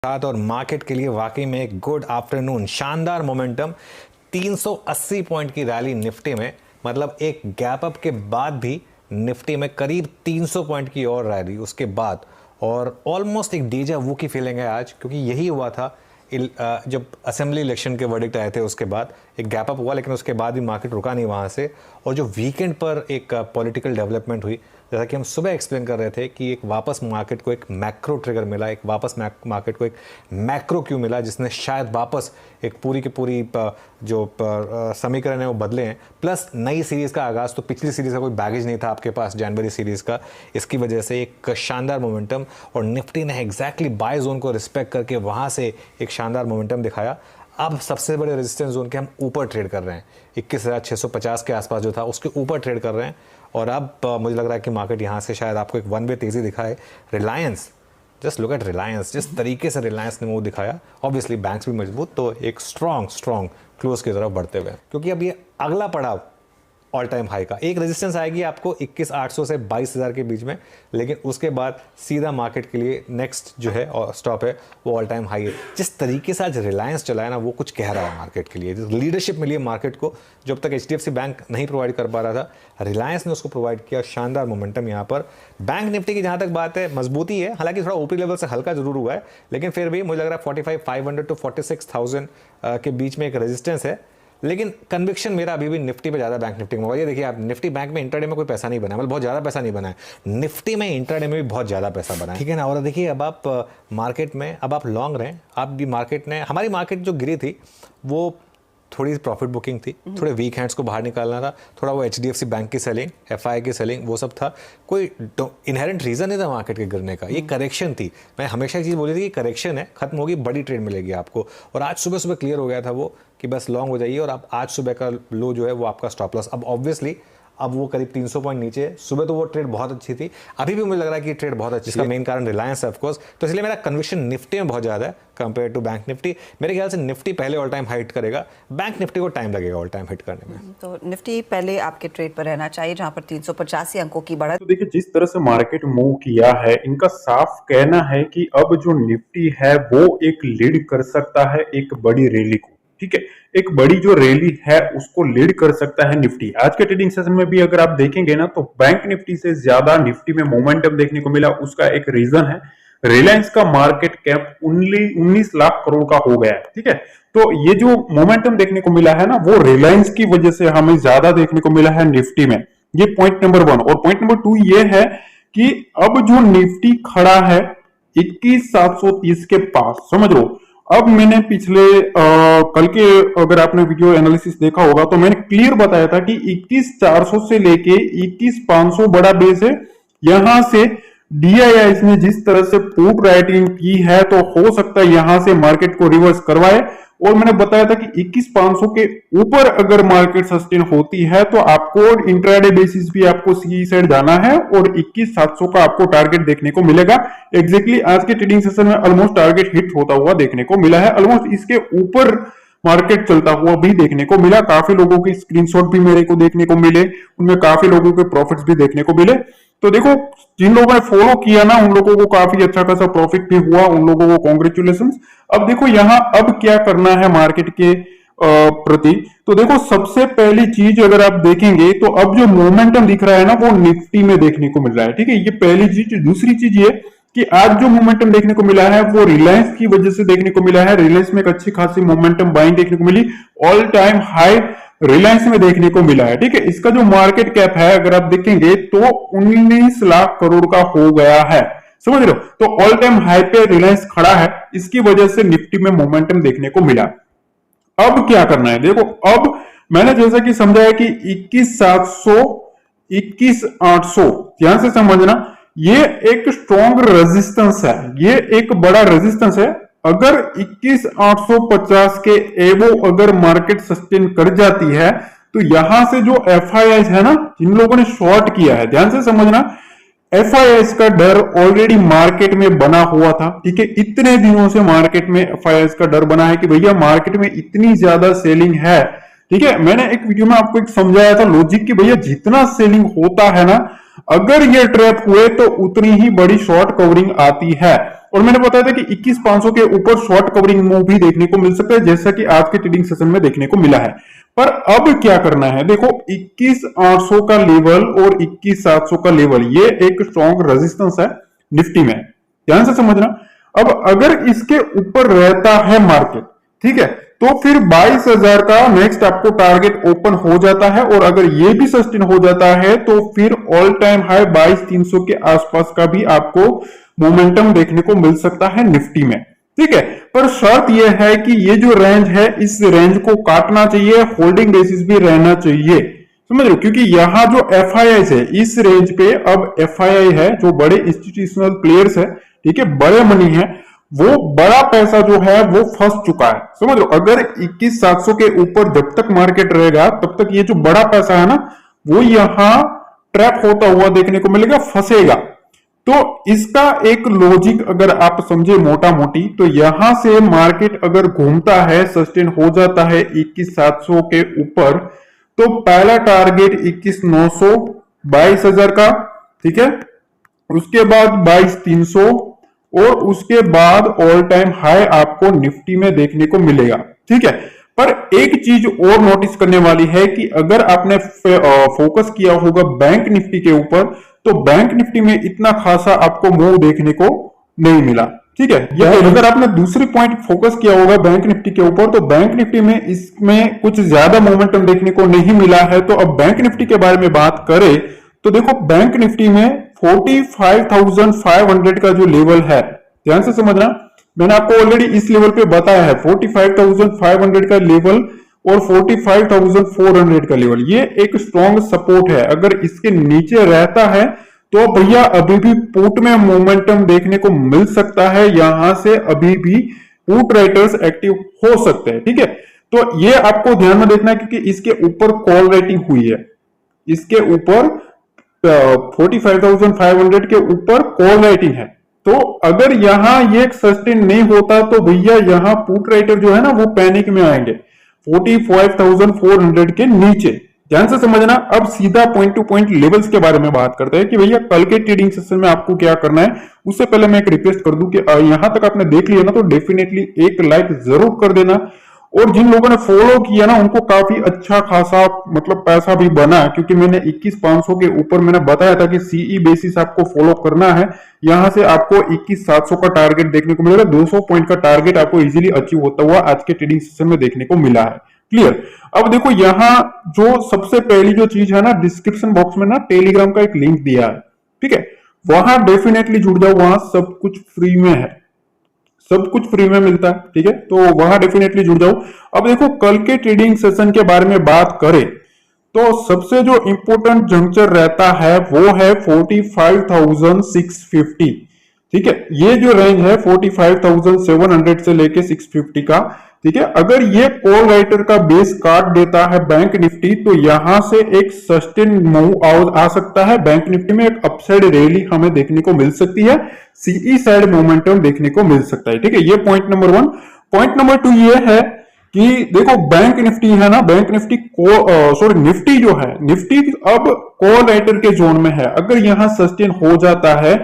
साथ और मार्केट के लिए वाकई में एक गुड आफ्टरनून, शानदार मोमेंटम। 380 पॉइंट की रैली निफ्टी में, मतलब एक गैप अप के बाद भी निफ्टी में करीब 300 पॉइंट की और रैली उसके बाद, और ऑलमोस्ट एक डेजा वू की फीलिंग है आज, क्योंकि यही हुआ था जब असेंबली इलेक्शन के वर्डिक्ट आए थे उसके बाद एक गैप अप हुआ, लेकिन उसके बाद भी मार्केट रुका नहीं वहाँ से। और जो वीकेंड पर एक पॉलिटिकल डेवलपमेंट हुई, जैसा कि हम सुबह एक्सप्लेन कर रहे थे कि एक वापस मार्केट को एक मैक्रो ट्रिगर मिला, एक वापस मार्केट को एक मैक्रो क्यू मिला, जिसने शायद वापस एक पूरी की पूरी जो समीकरण है वो बदले हैं। प्लस नई सीरीज़ का आगाज़, तो पिछली सीरीज़ का कोई बैगेज नहीं था आपके पास जनवरी सीरीज़ का, इसकी वजह से एक शानदार मोमेंटम। और निफ्टी ने एग्जैक्टली बाय जोन को रिस्पेक्ट करके वहाँ से एक शानदार मोमेंटम दिखाया। अब सबसे बड़े रेजिस्टेंस जोन के हम ऊपर ट्रेड कर रहे हैं, 21,650 के आसपास जो था उसके ऊपर ट्रेड कर रहे हैं। और अब मुझे लग रहा है कि मार्केट यहाँ से शायद आपको एक वन वे तेज़ी दिखाए। Reliance, just look at Reliance, जिस तरीके से रिलायंस ने वो दिखाया, ऑब्वियसली बैंक्स भी मजबूत, तो एक स्ट्रॉन्ग क्लोज की तरफ बढ़ते हुए, क्योंकि अब ये अगला पड़ाव ऑल टाइम हाई का एक रेजिस्टेंस आएगी आपको 21,800 से 22,000 के बीच में, लेकिन उसके बाद सीधा मार्केट के लिए नेक्स्ट जो है स्टॉप है वो ऑल टाइम हाई है। जिस तरीके से आज रिलायंस चला है ना, वो कुछ कह रहा है मार्केट के लिए। लीडरशिप मिली है मार्केट को, जब तक HDFC बैंक नहीं प्रोवाइड कर पा रहा था, रिलायंस ने उसको प्रोवाइड किया। शानदार मोमेंटम यहाँ पर। बैंक निफ्टी की जहाँ तक बात है, मजबूती है, हालांकि थोड़ा ओपी लेवल से हल्का जरूर हुआ है, लेकिन फिर भी मुझे लग रहा है 45,500 टू 46,000 के बीच में एक रेजिस्टेंस है। लेकिन कन्विक्शन मेरा अभी भी निफ्टी पे ज़्यादा, बैंक निफ्टी में। ये देखिए आप, निफ्टी बैंक में इंट्राडे में कोई पैसा नहीं बना, मतलब बहुत ज़्यादा पैसा नहीं बना है। निफ्टी में इंट्राडे में भी बहुत ज़्यादा पैसा बना है, ठीक है ना। और देखिए अब आप मार्केट में, अब आप लॉन्ग रहें, आप भी मार्केट ने, हमारी मार्केट जो गिरी थी वो थोड़ी प्रॉफिट बुकिंग थी, थोड़े वीक हैंड्स को बाहर निकालना था, थोड़ा वो HDFC बैंक की सेलिंग, FI की सेलिंग, वो सब था। कोई इनहेरेंट रीज़न नहीं था मार्केट के गिरने का, ये करेक्शन थी। मैं हमेशा एक चीज़ बोली थी कि करेक्शन है, खत्म होगी, बड़ी ट्रेड मिलेगी आपको। और आज सुबह सुबह क्लियर हो गया था वो कि बस लॉन्ग हो जाइए, और आप आज सुबह का लो जो है वो आपका स्टॉप लॉस। अब ऑब्वियसली अब वो करीब 300 पॉइंट नीचे। सुबह तो वो ट्रेड बहुत अच्छी थी, अभी भी मुझे लग रहा है कि ट्रेड बहुत अच्छी है। इसका मेन कारण रिलायंस है ऑफकोर्स, तो इसलिए मेरा कन्विक्शन निफ्टी में बहुत ज़्यादा है कंपेयर टू बैंक निफ्टी। मेरे ख्याल से निफ्टी पहले ऑल टाइम हाइट करेगा, बैंक निफ्टी को टाइम लगेगा ऑल टाइम हिट करने में। तो निफ्टी पहले आपके ट्रेड पर रहना चाहिए, जहां पर 385 अंकों की बढ़त। तो देखिए, जिस तरह से मार्केट मूव किया है, इनका साफ कहना है कि अब जो निफ्टी है वो एक लीड कर सकता है एक बड़ी रैली को। ठीक है, एक बड़ी जो रैली है उसको लीड कर सकता है निफ्टी। आज के ट्रेडिंग सेशन में भी अगर आप देखेंगे ना, तो बैंक निफ्टी से ज्यादा निफ्टी में मोमेंटम देखने को मिला। उसका एक रीजन है, रिलायंस का मार्केट कैप 19 लाख करोड़ का हो गया है। ठीक है, तो ये जो मोमेंटम देखने को मिला है ना, वो रिलायंस की वजह से हमें ज्यादा देखने को मिला है निफ्टी में। ये पॉइंट नंबर 1। और पॉइंट नंबर 2 ये है कि अब जो निफ्टी खड़ा है 21,730 के पास, समझ लो। अब मैंने पिछले कल के, अगर आपने वीडियो एनालिसिस देखा होगा, तो मैंने क्लियर बताया था कि 21,400 से लेके 21,500 बड़ा बेस है। यहां से DIIs ने जिस तरह से पुट राइटिंग की है, तो हो सकता है यहां से मार्केट को रिवर्स करवाए। और मैंने बताया था कि 21,500 के ऊपर अगर मार्केट सस्टेन होती है, तो आपको इंट्राडे बेसिस भी आपको सी साइड जाना है, और 21,700 का आपको टारगेट देखने को मिलेगा। एग्जैक्टली आज के ट्रेडिंग सेशन में ऑलमोस्ट टारगेट हिट होता हुआ देखने को मिला है। ऑलमोस्ट इसके ऊपर मार्केट चलता हुआ भी देखने को मिला। काफी लोगों की स्क्रीनशॉट भी मेरे को देखने को मिले, उनमें काफी लोगों के प्रॉफिट्स भी देखने को मिले। तो देखो, जिन लोगों ने फॉलो किया ना, उन लोगों को काफी अच्छा खासा प्रॉफिट भी हुआ, उन लोगों को कॉन्ग्रेचुलेशन। अब देखो यहाँ अब क्या करना है मार्केट के प्रति। तो देखो, सबसे पहली चीज अगर आप देखेंगे, तो अब जो मोमेंटम दिख रहा है ना, वो निफ्टी में देखने को मिल रहा है। ठीक है, ये पहली चीज। दूसरी चीज ये कि आज जो मोमेंटम देखने को मिला है वो रिलायंस की वजह से देखने को मिला है। रिलायंस में एक अच्छी खासी मोमेंटम बाइंग देखने को मिली, ऑल टाइम हाई रिलायंस में देखने को मिला है। ठीक है, इसका जो मार्केट कैप है अगर आप देखेंगे, तो 19 लाख करोड़ का हो गया है, समझ रहे हो। तो ऑल टाइम हाई पे रिलायंस खड़ा है, इसकी वजह से निफ्टी में मोमेंटम देखने को मिला। अब क्या करना है, देखो, अब मैंने जैसा कि समझाया कि 21,700, 21,800, ध्यान से समझना, ये एक स्ट्रॉन्ग रेजिस्टेंस है, ये एक बड़ा रेजिस्टेंस है। अगर 21,850 के एवो अगर मार्केट सस्टेन कर जाती है, तो यहां से जो FIIs है ना, जिन लोगों ने शॉर्ट किया है, ध्यान से समझना, FIIs का डर ऑलरेडी मार्केट में बना हुआ था। ठीक है, इतने दिनों से मार्केट में FIIs का डर बना है कि भैया मार्केट में इतनी ज्यादा सेलिंग है। ठीक है, मैंने एक वीडियो में आपको एक समझाया था लॉजिक कि भैया जितना सेलिंग होता है ना, अगर ये ट्रैप हुए तो उतनी ही बड़ी शॉर्ट कवरिंग आती है। और मैंने बताया था कि 21,500 के ऊपर शॉर्ट कवरिंग मूव भी देखने को मिल सकता है, जैसा कि आज के ट्रेडिंग सेशन में देखने को मिला है। पर अब क्या करना है, देखो 21,800 का लेवल और 21,700 का लेवल, ये एक स्ट्रॉन्ग रेजिस्टेंस है निफ्टी में, ध्यान से समझना। अब अगर इसके ऊपर रहता है मार्केट, ठीक है, तो फिर 22,000 का नेक्स्ट आपको टारगेट ओपन हो जाता है। और अगर ये भी सस्टेन हो जाता है तो फिर ऑल टाइम हाई 22,300 के आसपास का भी आपको मोमेंटम देखने को मिल सकता है निफ्टी में, ठीक है। पर शर्त यह है कि ये जो रेंज है, इस रेंज को काटना चाहिए, होल्डिंग बेसिस भी रहना चाहिए, समझ रहे हो, क्योंकि यहां जो एफआईआई है इस रेंज पे, अब एफआईआई है जो बड़े इंस्टीट्यूशनल प्लेयर्स है, ठीक है, बड़े मनी है, वो बड़ा पैसा जो है वो फंस चुका है, समझ लो। अगर 21,700 के ऊपर जब तक मार्केट रहेगा तब तक ये जो बड़ा पैसा है ना, वो यहां ट्रैप होता हुआ देखने को मिलेगा, फंसेगा। तो इसका एक लॉजिक अगर आप समझे मोटा मोटी, तो यहां से मार्केट अगर घूमता है, सस्टेन हो जाता है 21,700 के ऊपर, तो पहला टारगेट 21,900, 22,000 का, ठीक है, उसके बाद 22,300 और उसके बाद ऑल टाइम हाई आपको निफ्टी में देखने को मिलेगा, ठीक है। पर एक चीज और नोटिस करने वाली है कि अगर आपने फोकस किया होगा बैंक निफ्टी के ऊपर, तो बैंक निफ्टी में इतना खासा आपको मूव देखने को नहीं मिला, ठीक है। या अगर आपने दूसरी पॉइंट फोकस किया होगा बैंक निफ्टी के ऊपर, तो बैंक निफ्टी में इसमें कुछ ज्यादा मोमेंटम देखने को नहीं मिला है। तो अब बैंक निफ्टी के बारे में बात करें तो देखो बैंक निफ्टी में 45,500 का जो लेवल है, ध्यान से समझना, मैंने आपको ऑलरेडी इस लेवल पे बताया है 45,500 का लेवल और 45,400 का लेवल, ये एक स्ट्रॉन्ग सपोर्ट है। अगर इसके नीचे रहता है तो भैया अभी भी पुट में मोमेंटम देखने को मिल सकता है, यहां से अभी भी पुट राइटर्स एक्टिव हो सकते हैं, ठीक है। तो ये आपको ध्यान में देखना है क्योंकि इसके ऊपर कॉल राइटिंग हुई है, इसके ऊपर 45,500 के ऊपर कॉल राइटिंग है। तो अगर यहां ये सस्टेन नहीं होता तो भैया यहां पुट राइटर जो है ना वो पैनिक में आएंगे 45,400 के नीचे, ध्यान से समझना। अब सीधा पॉइंट टू पॉइंट लेवल्स के बारे में बात करते हैं कि भैया कल के ट्रेडिंग सेशन में आपको क्या करना है। उससे पहले मैं एक रिक्वेस्ट कर दूं कि यहां तक आपने देख लिया ना तो डेफिनेटली एक लाइक जरूर कर देना। और जिन लोगों ने फॉलो किया ना उनको काफी अच्छा खासा मतलब पैसा भी बना, क्योंकि मैंने 21,500 के ऊपर मैंने बताया था कि सीई बेसिस आपको फॉलो करना है। यहां से आपको 21,700 का टारगेट देखने को मिलेगा, 200 पॉइंट का टारगेट आपको इजीली अचीव होता हुआ आज के ट्रेडिंग सेशन में देखने को मिला है। क्लियर। अब देखो यहाँ जो सबसे पहली जो चीज है ना, डिस्क्रिप्शन बॉक्स में ना टेलीग्राम का एक लिंक दिया है, ठीक है, वहां डेफिनेटली जुड़ जाओ, वहां सब कुछ फ्री में है, सब कुछ फ्री में मिलता है, ठीक है, तो वहां डेफिनेटली जुड़ जाओ। अब देखो कल के ट्रेडिंग सेशन के बारे में बात करें तो सबसे जो इंपॉर्टेंट जंक्चर रहता है वो है 45,650, ठीक है, ये जो रेंज है 45,700 से लेके 650 का, ठीक है। अगर ये कॉल राइटर का बेस काट देता है बैंक निफ्टी तो यहां से एक सस्टेन मूव आ सकता है, बैंक निफ्टी में एक अपसाइड रैली हमें देखने को मिल सकती है, सीई साइड मोमेंटम देखने को मिल सकता है, ठीक है। ये पॉइंट नंबर 1। पॉइंट नंबर 2 ये है कि देखो बैंक निफ्टी है ना, बैंक निफ्टी निफ्टी जो है, निफ्टी अब कॉल राइटर के जोन में है। अगर यहां सस्टेन हो जाता है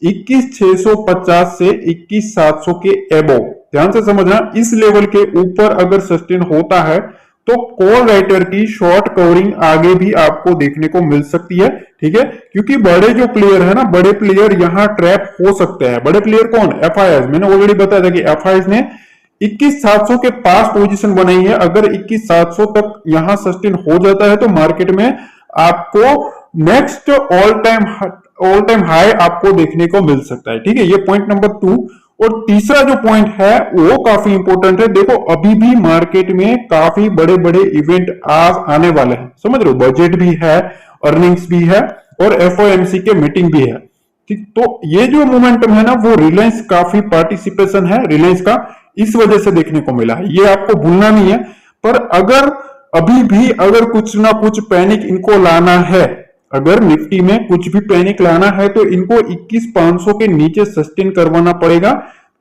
21,650 से 21,700 के एबोव, ध्यान से समझना, इस लेवल के ऊपर अगर सस्टेन होता है तो कॉल राइटर की शॉर्ट कवरिंग आगे भी आपको देखने को मिल सकती है, ठीक है, क्योंकि बड़े जो प्लेयर है ना, बड़े प्लेयर यहां ट्रैप हो सकते हैं। बड़े प्लेयर कौन? एफआईआई। मैंने ऑलरेडी बताया था कि एफआईआई ने 21,700 के पास पोजीशन बनाई है। अगर 21,700 तक यहां सस्टेन हो जाता है तो मार्केट में आपको नेक्स्ट ऑल टाइम हाई आपको देखने को मिल सकता है, ठीक है। ये पॉइंट नंबर 2। और तीसरा जो पॉइंट है वो काफी इंपॉर्टेंट है। देखो अभी भी मार्केट में काफी बड़े बड़े इवेंट आज आने वाले हैं, समझ रहे हो, बजट भी है, अर्निंग्स भी है और एफओएमसी के मीटिंग भी है, ठीक। तो ये जो मोमेंटम है ना वो रिलायंस काफी पार्टिसिपेशन है रिलायंस का, इस वजह से देखने को मिला है, ये आपको भूलना नहीं है। पर अगर अभी भी अगर कुछ ना कुछ पैनिक इनको लाना है, अगर निफ्टी में कुछ भी पैनिक लाना है तो इनको 21,500 के नीचे सस्टेन करवाना पड़ेगा,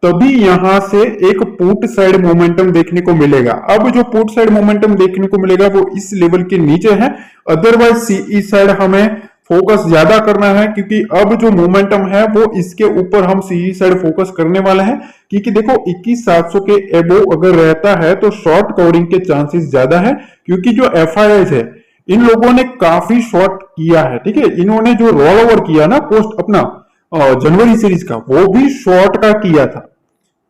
तभी यहां से एक पुट साइड मोमेंटम देखने को मिलेगा। अब जो पुट साइड मोमेंटम देखने को मिलेगा वो इस लेवल के नीचे है, अदरवाइज सीई साइड हमें फोकस ज्यादा करना है, क्योंकि अब जो मोमेंटम है वो इसके ऊपर हम सीई साइड फोकस करने वाले हैं। क्योंकि देखो 21,700 के एबो अगर रहता है तो शॉर्ट कवरिंग के चांसेस ज्यादा है, क्योंकि जो एफआईआईज है इन लोगों ने काफी शॉर्ट किया है। ठीक है, इन्होंने जो रोल ओवर किया ना पोस्ट अपना जनवरी सीरीज का, वो भी शॉर्ट का किया था।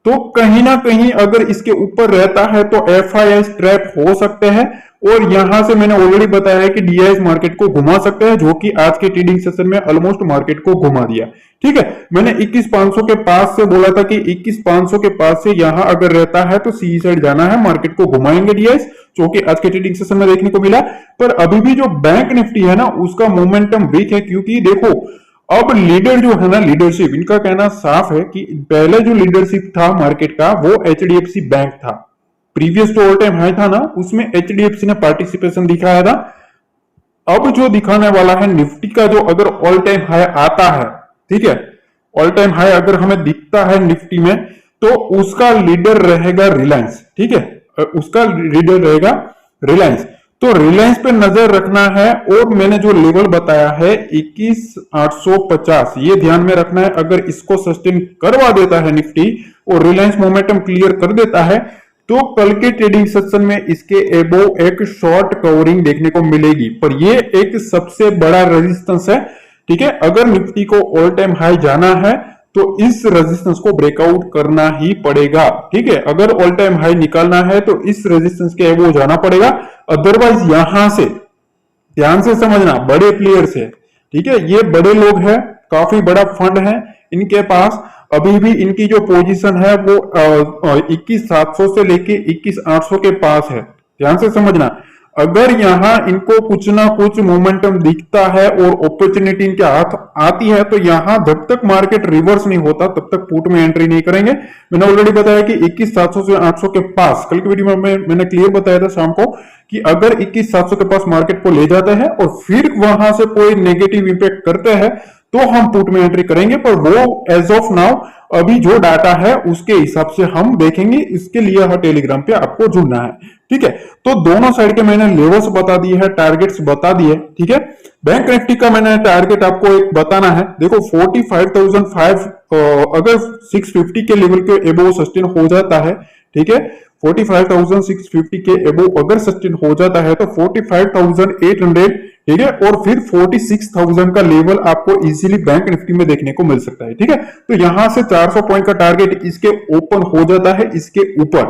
तो कहीं ना कहीं अगर इसके ऊपर रहता है तो एफआईआई ट्रैप हो सकते हैं, और यहां से मैंने ऑलरेडी बताया है कि डीआईएस मार्केट को घुमा सकते हैं, जो कि आज के ट्रेडिंग सेशन में ऑलमोस्ट मार्केट को घुमा दिया। ठीक है, मैंने 21,500 के पास से बोला था कि 21,500 के पास से यहां अगर रहता है तो सी साइड जाना है, मार्केट को घुमाएंगे डीआईएस, जो कि आज के ट्रेडिंग सेशन में देखने को मिला। पर अभी भी जो बैंक निफ्टी है ना उसका मोमेंटम वीक है, क्योंकि देखो अब लीडर जो है ना, लीडरशिप, इनका कहना साफ है कि पहले जो लीडरशिप था मार्केट का वो एचडीएफसी बैंक था। प्रीवियस जो ऑल टाइम हाई था ना उसमें एचडीएफसी ने पार्टिसिपेशन दिखाया था। अब जो दिखाने वाला है निफ्टी का, जो अगर ऑल टाइम हाई आता है, ठीक है, ऑल टाइम हाई अगर हमें दिखता है निफ्टी में, तो उसका लीडर रहेगा रिलायंस। ठीक है, उसका लीडर रहेगा रिलायंस। तो रिलायंस पे नजर रखना है, और मैंने जो लेवल बताया है 21,850, ये ध्यान में रखना है। अगर इसको सस्टेन करवा देता है निफ्टी और रिलायंस मोमेंटम क्लियर कर देता है, तो कल के ट्रेडिंग सेशन में इसके एबो एक शॉर्ट कवरिंग देखने को मिलेगी। पर ये एक सबसे बड़ा रेजिस्टेंस है। ठीक है, अगर निफ्टी को ऑल टाइम हाई जाना है तो इस रेजिस्टेंस को ब्रेकआउट करना ही पड़ेगा। ठीक है, अगर ऑल टाइम हाई निकालना है तो इस रेजिस्टेंस के एबो जाना पड़ेगा, अदरवाइज यहां से ध्यान से समझना, बड़े प्लेयर्स है, ठीक है, ये बड़े लोग हैं, काफी बड़ा फंड है इनके पास। अभी भी इनकी जो पोजीशन है वो 21,700 से लेके 21,800 के पास है। ध्यान से समझना, अगर यहां इनको कुछ ना कुछ मोमेंटम दिखता है और अपॉर्चुनिटी इनके हाथ आती है, तो यहां जब तक मार्केट रिवर्स नहीं होता तब तक पुट में एंट्री नहीं करेंगे। मैंने ऑलरेडी बताया कि 21,700 से 800 के पास, कल की वीडियो में मैंने क्लियर बताया था शाम को, कि अगर 21,700 के पास मार्केट को ले जाते हैं और फिर वहां से कोई नेगेटिव इंपैक्ट करते हैं तो हम पुट में एंट्री करेंगे। पर वो एज ऑफ नाउ अभी जो डाटा है उसके हिसाब से हम देखेंगे। इसके लिए हर टेलीग्राम पे आपको जुड़ना है। ठीक है, तो दोनों साइड के मैंने लेवल्स बता दिए हैं, टारगेट्स बता दिए। ठीक है, बैंक निफ्टी का मैंने टारगेट आपको एक बताना है। देखो 45,500 अगर 650 के लेवल के एबो सस्टेन हो जाता है, ठीक है, 45,650 के एबो अगर सस्टेन हो जाता है तो 45,800, ठीक है, और फिर 46,000 का लेवल आपको इजीली बैंक निफ्टी में देखने को मिल सकता है। ठीक है, तो यहां से 400 पॉइंट का टारगेट इसके ओपन हो जाता है इसके ऊपर।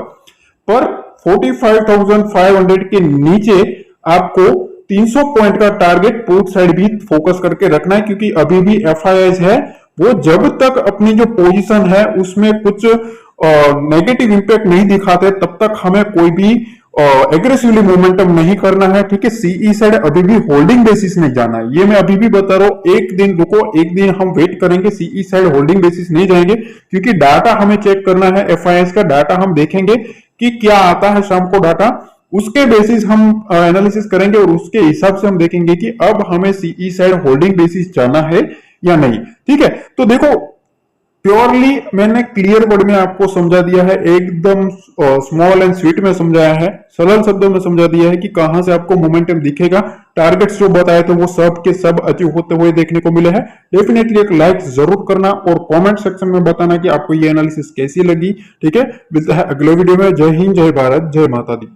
पर 45,500 के नीचे आपको 300 पॉइंट का टारगेट पुट साइड भी फोकस करके रखना है, क्योंकि अभी भी एफआईआईज है, वो जब तक अपनी जो पोजीशन है उसमें कुछ नेगेटिव इंपैक्ट नहीं दिखाते तब तक हमें कोई भी एग्रेसिवली मोमेंटम नहीं करना है। ठीक है, सीई साइड अभी भी होल्डिंग बेसिस नहीं जाना है, ये मैं अभी भी बता रहा हूं। एक दिन रुको, एक दिन हम वेट करेंगे, सीई साइड होल्डिंग बेसिस नहीं जाएंगे, क्योंकि डाटा हमें चेक करना है। एफआईआईज का डाटा हम देखेंगे कि क्या आता है शाम को डाटा, उसके बेसिस हम एनालिसिस करेंगे और उसके हिसाब से हम देखेंगे कि अब हमें सीई साइड होल्डिंग बेसिस जाना है या नहीं। ठीक है, तो देखो प्योरली मैंने क्लियर वर्ड में आपको समझा दिया है, एकदम स्मॉल एंड स्वीट में समझाया है, सरल शब्दों में समझा दिया है कि कहां से आपको मोमेंटम दिखेगा। टारगेट्स जो बताए थे वो सब के सब अचीव होते हुए देखने को मिले हैं। डेफिनेटली एक लाइक जरूर करना और कमेंट सेक्शन में बताना कि आपको ये एनालिसिस कैसी लगी। ठीक है, मिलता है अगले वीडियो में। जय हिंद, जय भारत, जय माता दी।